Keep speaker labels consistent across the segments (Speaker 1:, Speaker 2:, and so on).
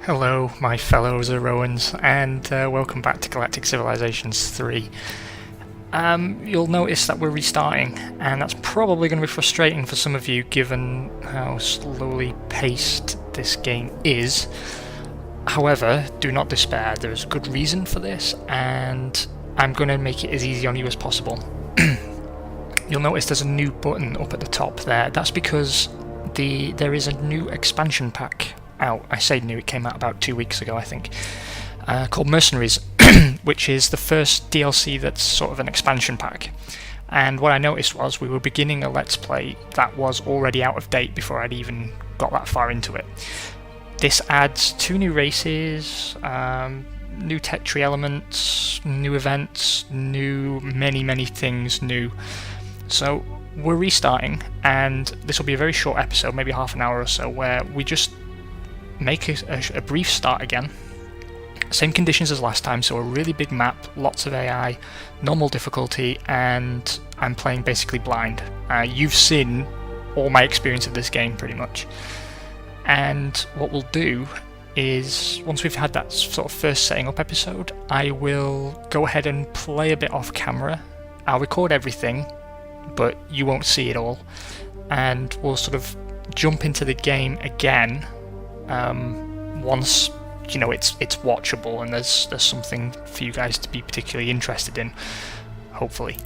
Speaker 1: Hello, my fellow Zeroans, and welcome back to Galactic Civilizations 3. You'll notice that we're restarting, and that's probably going to be frustrating for some of you given how slowly paced this game is. However, do not despair, there's a good reason for this, and I'm going to make it as easy on you as possible. You'll notice there's a new button up at the top there. That's because there is a new expansion pack out. I say new, it came out about 2 weeks ago I think, called Mercenaries, which is the first DLC that's sort of an expansion pack. And what I noticed was we were beginning a Let's Play that was already out of date before I'd even got that far into it. This adds 2 new races, new tech tree elements, new events, new many things new. So we're restarting, and this will be a very short episode, maybe half an hour or so, where we just make a brief start again. Same conditions as last time, so a really big map, lots of AI, normal difficulty, and I'm playing basically blind. You've seen all my experience of this game pretty much. And what we'll do is, once we've had that sort of first setting up episode, I will go ahead and play a bit off camera. I'll record everything, but you won't see it all. And we'll sort of jump into the game again once you know it's watchable and there's something for you guys to be particularly interested in, hopefully.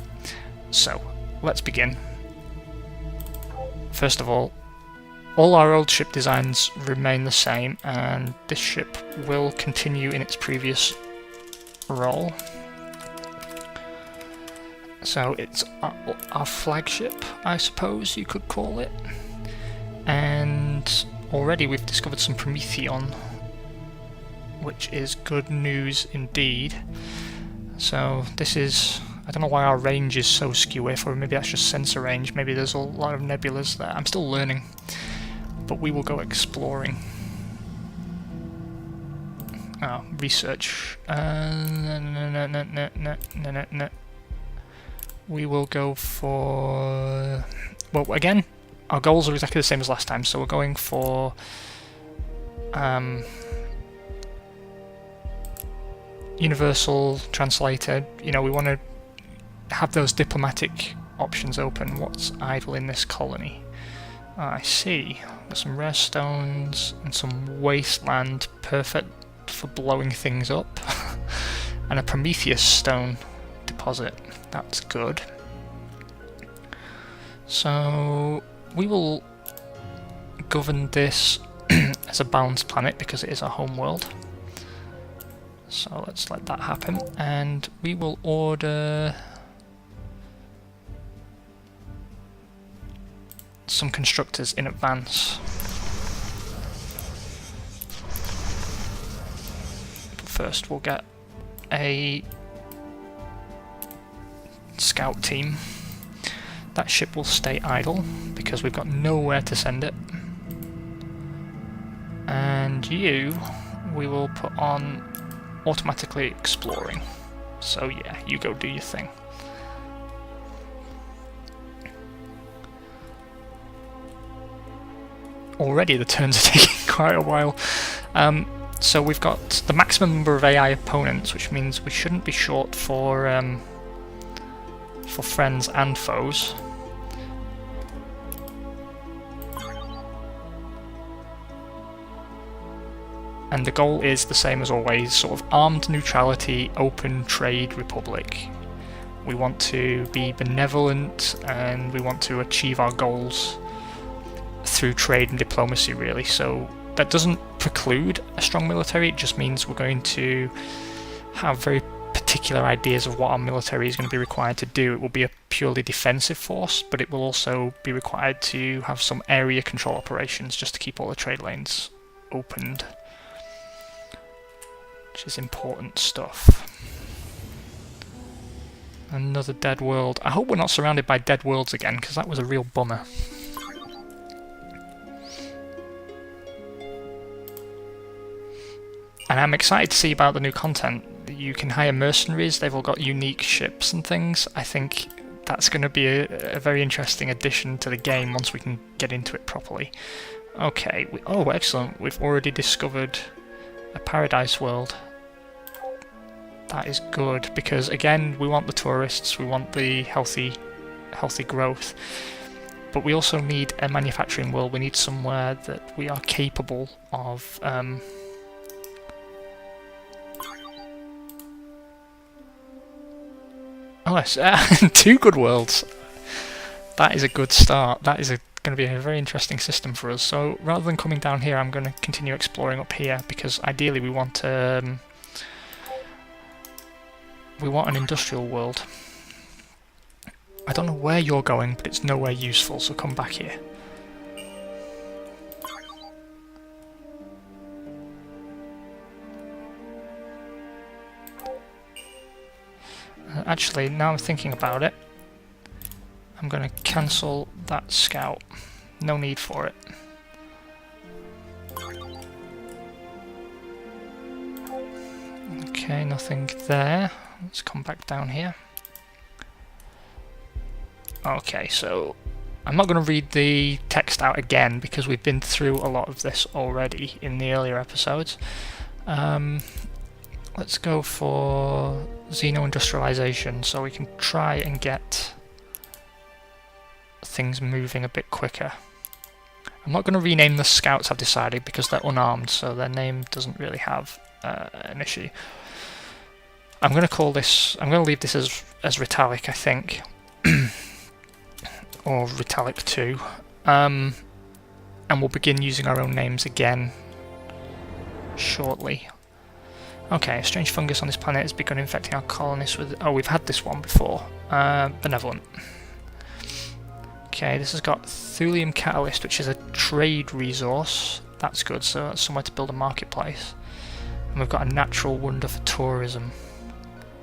Speaker 1: So let's begin. First of all our old ship designs remain the same, and this ship will continue in its previous role. So it's our flagship, I suppose you could call it. And already we've discovered some Prometheon, which is good news indeed. So this is, I don't know why our range is so skew if, or maybe that's just sensor range, maybe there's a lot of nebulas there. I'm still learning, but we will go exploring. Oh, research. No. We will go for, well, again, our goals are exactly the same as last time, so we're going for universal translator. You know, we want to have those diplomatic options open. What's idle in this colony? I see. There's some rare stones and some wasteland, perfect for blowing things up, and a Prometheus stone deposit. That's good. So we will govern this as a balanced planet because it is our home world. So let's let that happen, and we will order some constructors in advance. But first we'll get a scout team. That ship will stay idle because we've got nowhere to send it. And you, we will put on automatically exploring. So yeah, you go do your thing. Already the turns are taking quite a while. So we've got the maximum number of AI opponents, which means we shouldn't be short for friends and foes. And the goal is the same as always, sort of armed neutrality, open trade republic. We want to be benevolent, and we want to achieve our goals through trade and diplomacy, really. So that doesn't preclude a strong military, it just means we're going to have very particular ideas of what our military is going to be required to do. It will be a purely defensive force, but it will also be required to have some area control operations just to keep all the trade lanes opened, which is important stuff. Another dead world. I hope we're not surrounded by dead worlds again, because that was a real bummer. And I'm excited to see about the new content. You can hire mercenaries, they've all got unique ships and things. I think that's going to be a very interesting addition to the game once we can get into it properly. Okay, oh excellent, we've already discovered a paradise world. That is good, because again, we want the tourists, we want the healthy growth, but we also need a manufacturing world. We need somewhere that we are capable of oh yes, 2 good worlds. That is a good start. That is going to be a very interesting system for us. So rather than coming down here, I'm going to continue exploring up here, because ideally we want an industrial world. I don't know where you're going, but it's nowhere useful, so come back here. Actually, now I'm thinking about it, I'm going to cancel that scout. No need for it. Okay, nothing there. Let's come back down here. Okay, so I'm not going to read the text out again because we've been through a lot of this already in the earlier episodes. Let's go for xeno-industrialization so we can try and get things moving a bit quicker. I'm not going to rename the scouts, I've decided, because they're unarmed, so their name doesn't really have an issue. I'm going to leave this as Ritalic, I think. Or Ritalic 2. And we'll begin using our own names again shortly. Okay, a strange fungus on this planet has begun infecting our colonists with... Oh, we've had this one before. Benevolent. Okay, this has got thulium catalyst, which is a trade resource. That's good, so that's somewhere to build a marketplace. And we've got a natural wonder for tourism.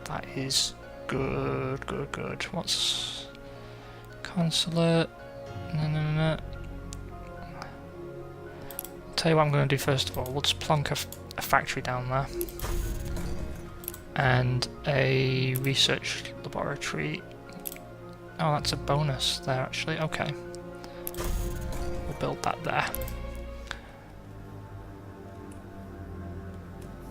Speaker 1: That is good, good, good. What's... Consulate... No. I'll tell you what I'm going to do first of all. We'll just plonk a factory down there. And a research laboratory. Oh, that's a bonus there actually. Okay. We'll build that there.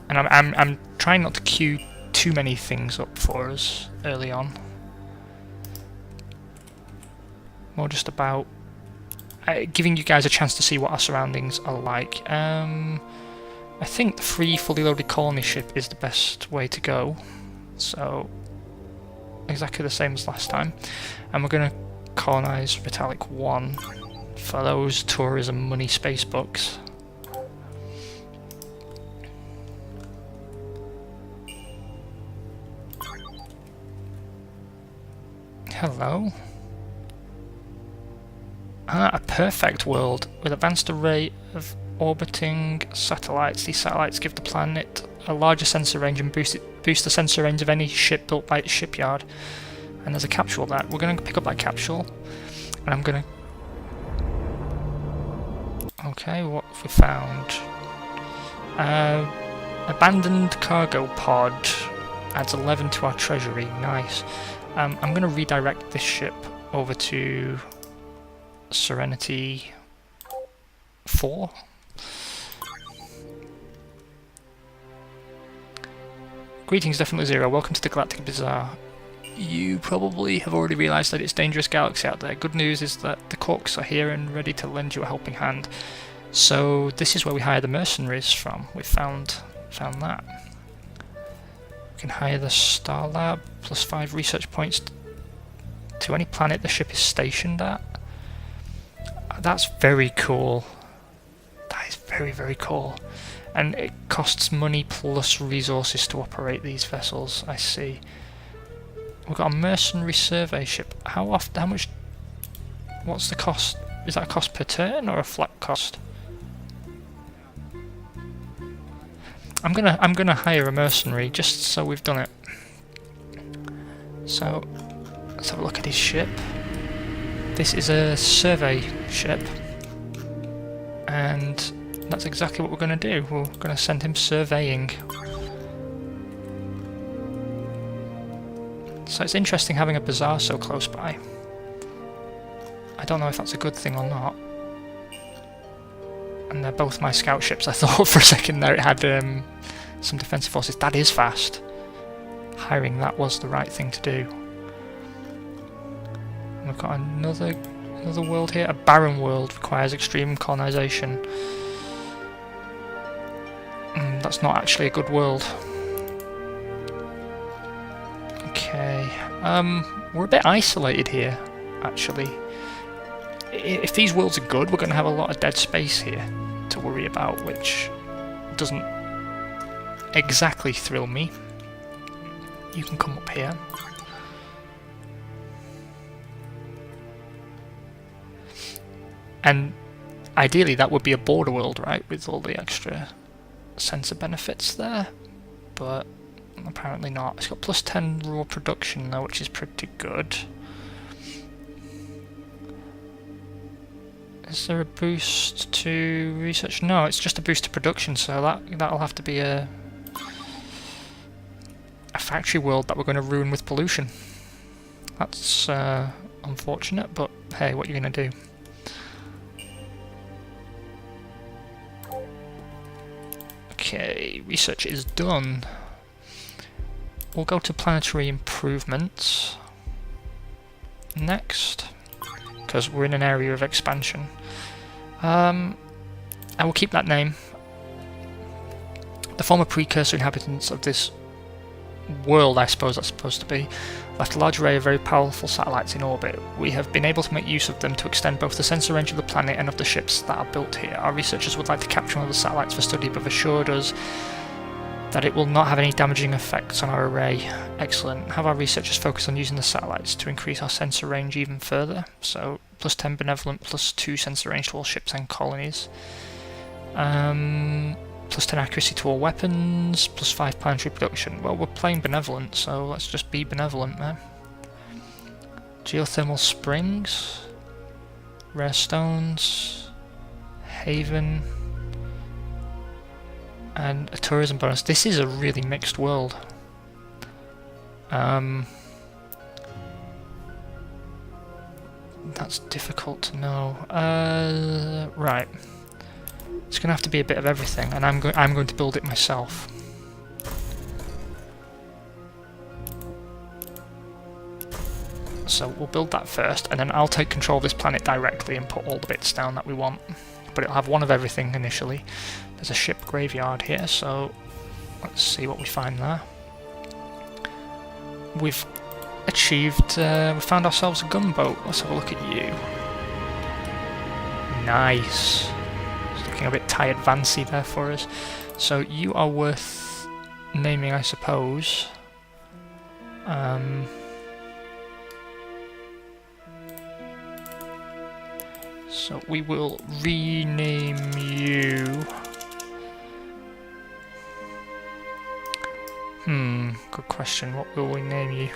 Speaker 1: And I'm trying not to queue too many things up for us early on. More just about giving you guys a chance to see what our surroundings are like. I think the free fully loaded colony ship is the best way to go. So exactly the same as last time. And we're going to colonise Ritalic 1 for those tourism money space bucks. Hello. A perfect world with advanced array of orbiting satellites. These satellites give the planet a larger sensor range and boost the sensor range of any ship built by its shipyard. And there's a capsule there. We're going to pick up that capsule, and I'm going to... Okay, what have we found? Abandoned cargo pod adds 11 to our treasury. Nice. I'm going to redirect this ship over to Serenity 4. Greetings, Definitely Zero. Welcome to the Galactic Bazaar. You probably have already realised that it's a dangerous galaxy out there. Good news is that the Corks are here and ready to lend you a helping hand. So this is where we hire the Mercenaries from. We found that. We can hire the Star Lab, plus 5 research points to any planet the ship is stationed at. That's very cool. That is very, very cool. And it costs money plus resources to operate these vessels, I see. We've got a mercenary survey ship. How much... What's the cost? Is that a cost per turn or a flat cost? I'm gonna hire a mercenary just so we've done it. So let's have a look at his ship. This is a survey ship, and that's exactly what we're going to do. We're going to send him surveying. So it's interesting having a bazaar so close by. I don't know if that's a good thing or not. And they're both my scout ships. I thought for a second there it had some defensive forces. That is fast. Hiring that was the right thing to do. And we've got another world here. A barren world requires extreme colonization. That's not actually a good world. Okay. We're a bit isolated here, actually. If these worlds are good, we're going to have a lot of dead space here to worry about, which doesn't exactly thrill me. You can come up here. And ideally that would be a border world, right, with all the extra sensor benefits there, but apparently not. It's got plus 10 raw production though, which is pretty good. Is there a boost to research? No, it's just a boost to production, so that'll have to be a factory world that we're going to ruin with pollution. That's unfortunate, but hey, what are you going to do? Okay, research is done. We'll go to planetary improvements next, because we're in an area of expansion. I will keep that name. The former precursor inhabitants of this world, I suppose that's supposed to be, left a large array of very powerful satellites in orbit. We have been able to make use of them to extend both the sensor range of the planet and of the ships that are built here. Our researchers would like to capture one of the satellites for study, but have assured us that it will not have any damaging effects on our array. Excellent. Have our researchers focus on using the satellites to increase our sensor range even further. So, plus 10 benevolent, plus 2 sensor range to all ships and colonies. Plus 10 accuracy to all weapons, plus 5 planetary production. Well, we're playing benevolent, so let's just be benevolent, man. Geothermal springs, rare stones, haven, and a tourism bonus. This is a really mixed world. That's difficult to know. Right. It's going to have to be a bit of everything, and I'm going to build it myself. So we'll build that first, and then I'll take control of this planet directly and put all the bits down that we want. But it'll have one of everything initially. There's a ship graveyard here, so let's see what we find there. We've achieved, we found ourselves a gunboat. Let's have a look at you. Nice. Looking a bit tired Vancy there for us. So you are worth naming, I suppose. So we will rename you. Good question. What will we name you?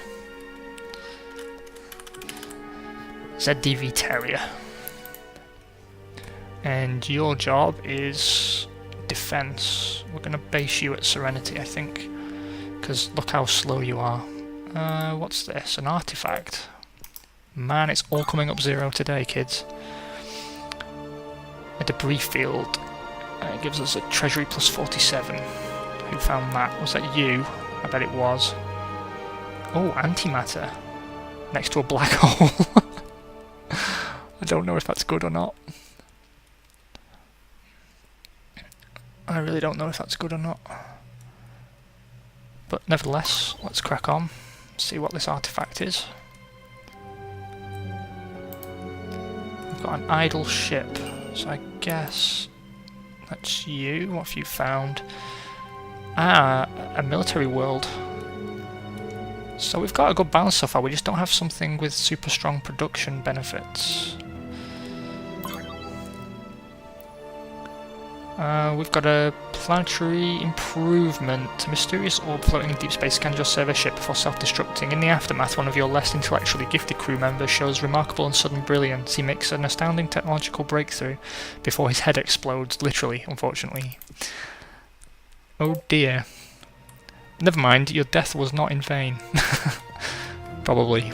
Speaker 1: ZDV Terrier. And your job is defense. We're going to base you at Serenity, I think, because look how slow you are. What's this? An artifact. Man, it's all coming up 0 today, kids. A debris field. It gives us a treasury plus 47. Who found that? Was that you? I bet it was. Oh, antimatter. Next to a black hole. I don't know if that's good or not. I really don't know if that's good or not. But nevertheless, let's crack on. See what this artifact is. We've got an idle ship, so I guess that's you. What have you found? Ah, a military world. So we've got a good balance so far, we just don't have something with super strong production benefits. We've got a planetary improvement. A mysterious orb floating in deep space scans your survey ship before self-destructing. In the aftermath, one of your less intellectually gifted crew members shows remarkable and sudden brilliance. He makes an astounding technological breakthrough before his head explodes, literally, unfortunately. Oh dear. Never mind, your death was not in vain. Probably.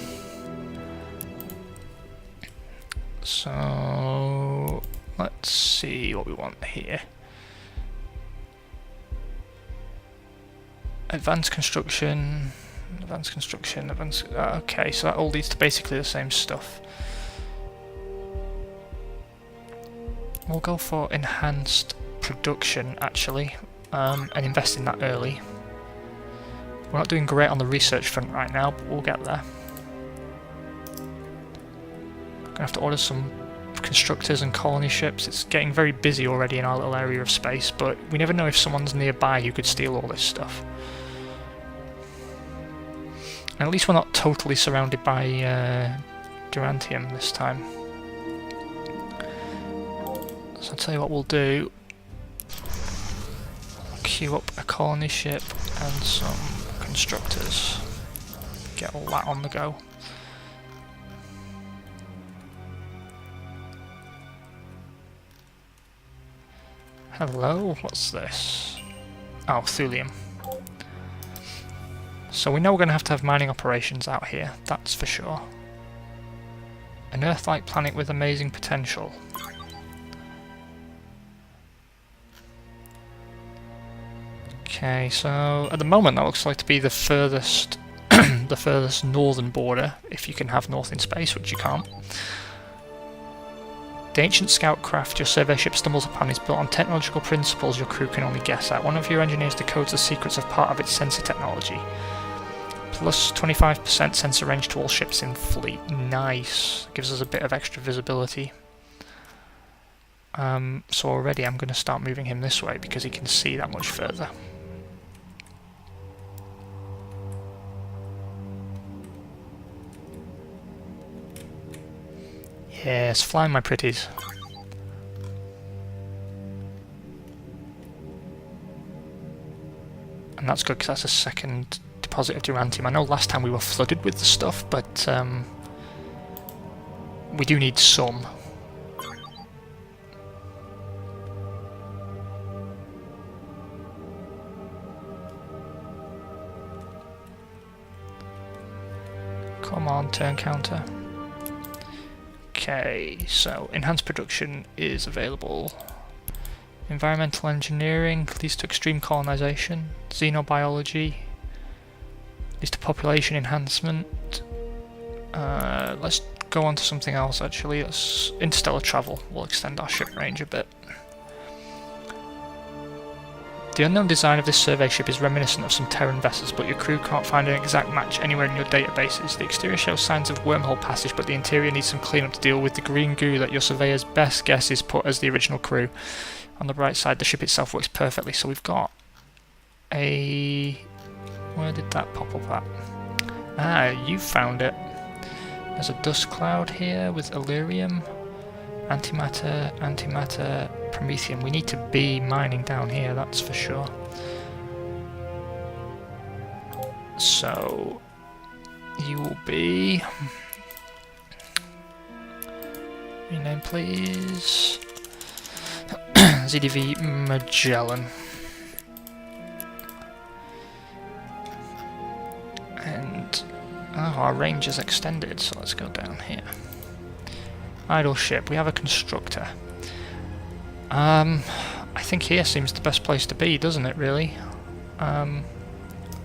Speaker 1: So Let's see what we want here. Advanced construction, okay, so that all leads to basically the same stuff. We'll go for enhanced production, actually, and invest in that early. We're not doing great on the research front right now, but we'll get there. Gonna have to order some constructors and colony ships. It's getting very busy already in our little area of space, but we never know if someone's nearby who could steal all this stuff. And at least we're not totally surrounded by Durantium this time. So I'll tell you what we'll do. Queue up a colony ship and some constructors. Get all that on the go. Hello, what's this? Oh, thulium. So we know we're going to have mining operations out here, that's for sure. An Earth-like planet with amazing potential. Okay, so at the moment that looks like to be the furthest the furthest northern border, if you can have north in space, which you can't. The ancient scout craft your survey ship stumbles upon is built on technological principles your crew can only guess at. One of your engineers decodes the secrets of part of its sensor technology. Plus 25% sensor range to all ships in fleet. Nice. Gives us a bit of extra visibility. So already I'm going to start moving him this way because he can see that much further. Yes, fly my pretties. And that's good because that's a second deposit of Durantium. I know last time we were flooded with the stuff, but we do need some. Come on, turn counter. Okay, so enhanced production is available. Environmental engineering leads to extreme colonization. Xenobiology leads to population enhancement. Let's go on to something else actually. Let's interstellar travel. We'll extend our ship range a bit. The unknown design of this survey ship is reminiscent of some Terran vessels, but your crew can't find an exact match anywhere in your databases. The exterior shows signs of wormhole passage, but the interior needs some cleanup to deal with the green goo that your surveyor's best guess is put as the original crew. On the right side, the ship itself works perfectly, so we've got a... Where did that pop up at? Ah, you found it. There's a dust cloud here with Illyrium. Antimatter, antimatter, promethium. We need to be mining down here, that's for sure. So, you will be... Rename please. ZDV Magellan. And our range is extended, so let's go down here. Idle ship, we have a constructor. I think here seems the best place to be, doesn't it really? On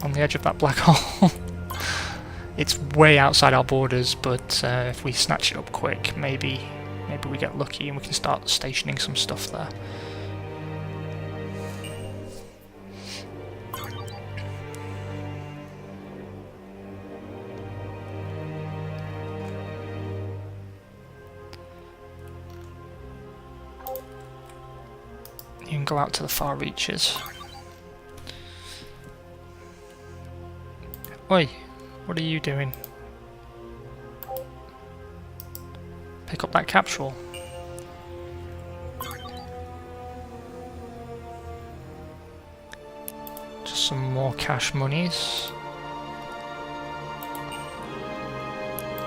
Speaker 1: the edge of that black hole. It's way outside our borders, but if we snatch it up quick, maybe we get lucky and we can start stationing some stuff there. You can go out to the far reaches. Oi, what are you doing? Pick up that capsule. Just some more cash monies.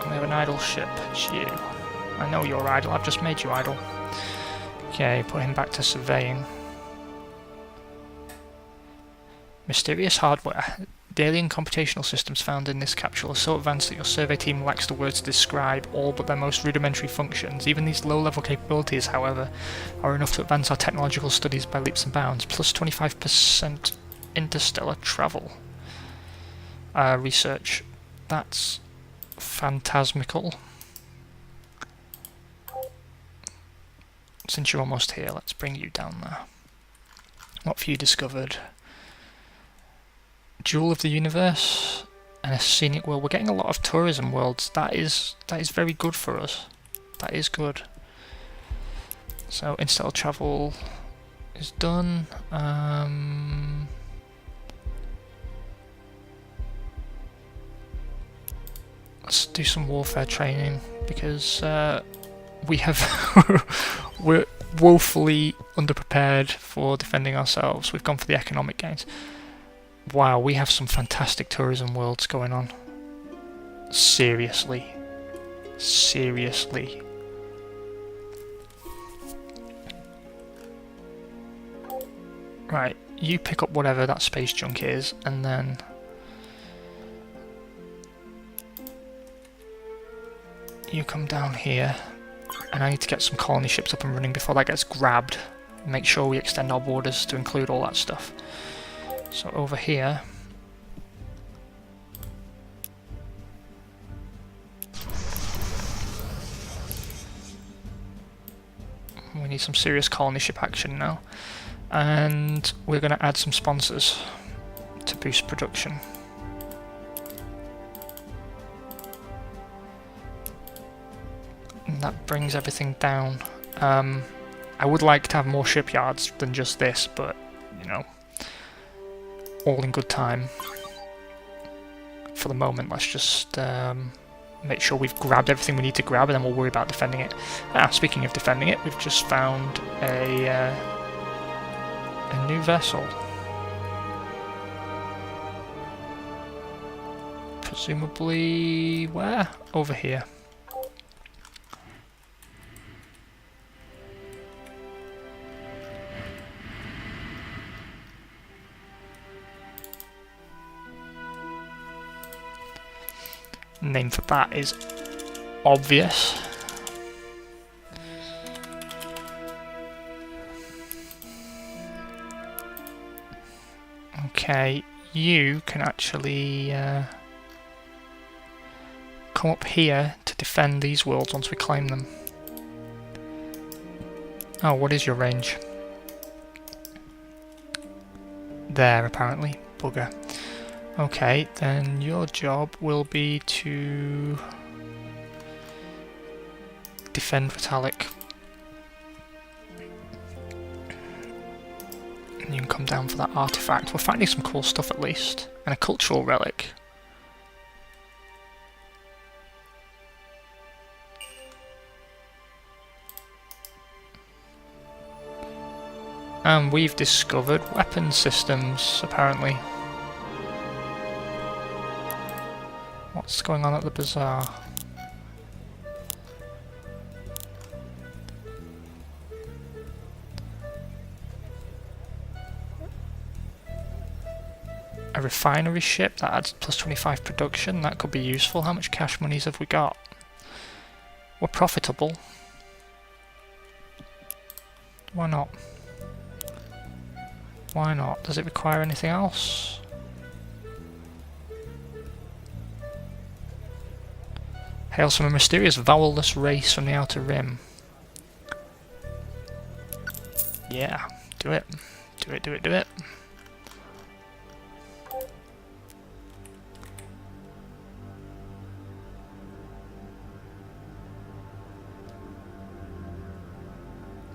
Speaker 1: And we have an idle ship. It's you. I know you're idle, I've just made you idle. Okay, put him back to surveying. Mysterious hardware. The alien computational systems found in this capsule are so advanced that your survey team lacks the words to describe all but their most rudimentary functions. Even these low-level capabilities, however, are enough to advance our technological studies by leaps and bounds. Plus 25% interstellar travel. Research. That's phantasmical. Since you're almost here, let's bring you down there. What have you discovered? Jewel of the universe and a scenic world. We're getting a lot of tourism worlds. That is very good for us. That is good. So interstellar travel is done. Let's do some warfare training because we have we're woefully underprepared for defending ourselves. We've gone for the economic gains. Wow, we have some fantastic tourism worlds going on. Seriously. Seriously. Right, you pick up whatever that space junk is, and then you come down here, and I need to get some colony ships up and running before that gets grabbed. Make sure we extend our borders to include all that stuff. So over here, we need some serious colony ship action now, and we're going to add some sponsors to boost production. And that brings everything down. I would like to have more shipyards than just this, but you know, all in good time. For the moment, let's just make sure we've grabbed everything we need to grab, and then we'll worry about defending it. Speaking of defending it, we've just found a new vessel. Presumably, where? Over here. Name for that is obvious. Okay, you can actually come up here to defend these worlds once we claim them. Oh, what is your range? There, apparently. Bugger. Okay, then your job will be to defend Vitalik. And you can come down for that artifact. We're finding some cool stuff at least. And a cultural relic. And we've discovered weapon systems, apparently. What's going on at the bazaar? A refinery ship that adds plus 25 production, that could be useful. How much cash monies have we got? We're profitable. Why not? Why not? Does it require anything else? Hails from a mysterious vowelless race from the Outer Rim. Yeah, do it. Do it, do it, do it.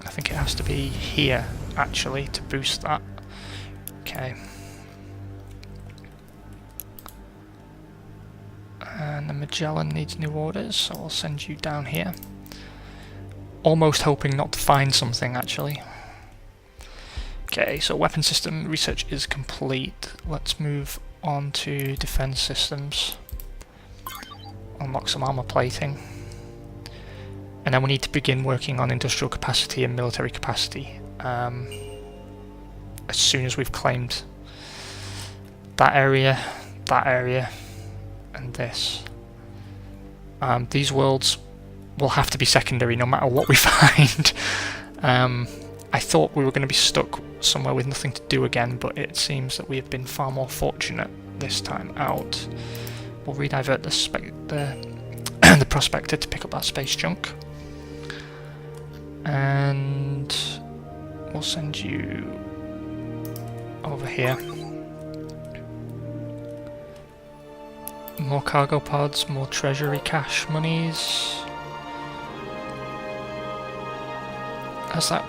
Speaker 1: I think it has to be here, actually, to boost that. Okay. And the Magellan needs new orders, so I'll send you down here. Almost hoping not to find something, actually. Okay, so weapon system research is complete. Let's move on to defense systems. Unlock some armor plating. And then we need to begin working on industrial capacity and military capacity. As soon as we've claimed that area, that area and this. These worlds will have to be secondary no matter what we find. I thought we were going to be stuck somewhere with nothing to do again, but it seems that we have been far more fortunate this time out. We'll redivert the prospector to pick up that space junk. And we'll send you over here. More cargo pods, more treasury cash monies. How's that?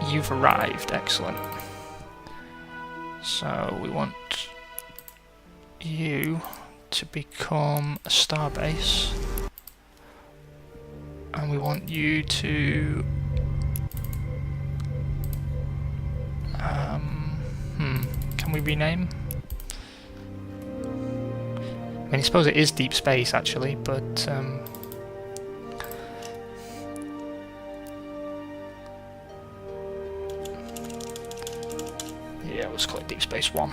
Speaker 1: You've arrived, excellent. So we want you to become a starbase. And we want you to can we rename? I mean, I suppose it is deep space actually, but yeah, let's call it Deep Space 1.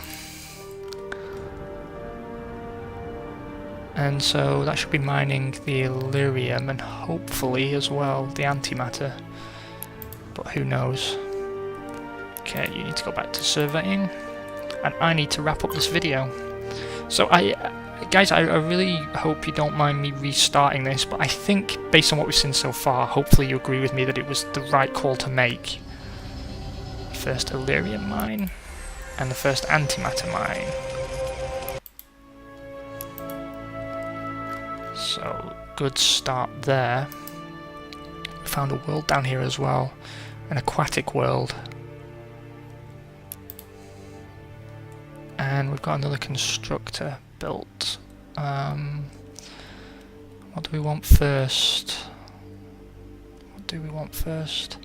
Speaker 1: And so that should be mining the Illyrium and hopefully as well the antimatter, but who knows. Okay, you need to go back to surveying, and I need to wrap up this video. So guys, I really hope you don't mind me restarting this, but I think based on what we've seen so far, hopefully you agree with me that it was the right call to make. First Illyrium mine, and the first antimatter mine. So, good start there. We found a world down here as well, an aquatic world. And we've got another constructor built. What do we want first? What do we want first?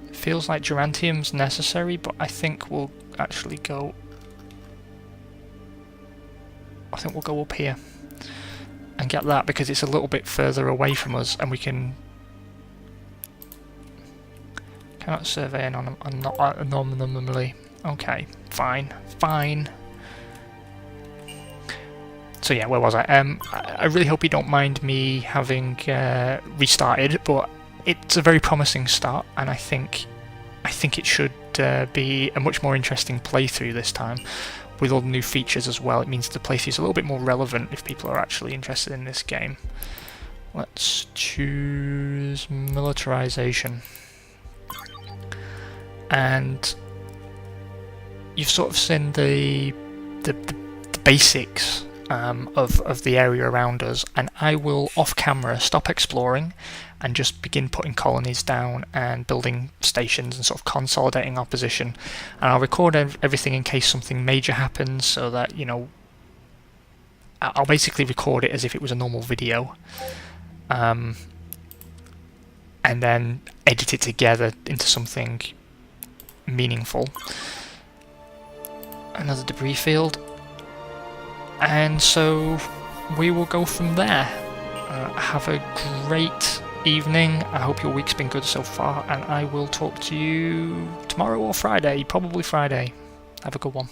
Speaker 1: It feels like Gerantium's necessary, but I think we'll actually go... I think we'll go up here and get that because it's a little bit further away from us, and we can... Cannot survey anonymously. Okay, fine. So yeah, where was I? I really hope you don't mind me having restarted, but it's a very promising start, and I think it should be a much more interesting playthrough this time, with all the new features as well. It means the playthrough is a little bit more relevant if people are actually interested in this game. Let's choose militarization, and you've sort of seen the basics of the area around us, and I will off camera stop exploring and just begin putting colonies down and building stations and sort of consolidating our position, and I'll record everything in case something major happens, so that, you know, I'll basically record it as if it was a normal video, and then edit it together into something meaningful. Another debris field, and so we will go from there. Have a great evening. I hope your week's been good so far, and I will talk to you tomorrow or Friday, probably Friday. Have a good one.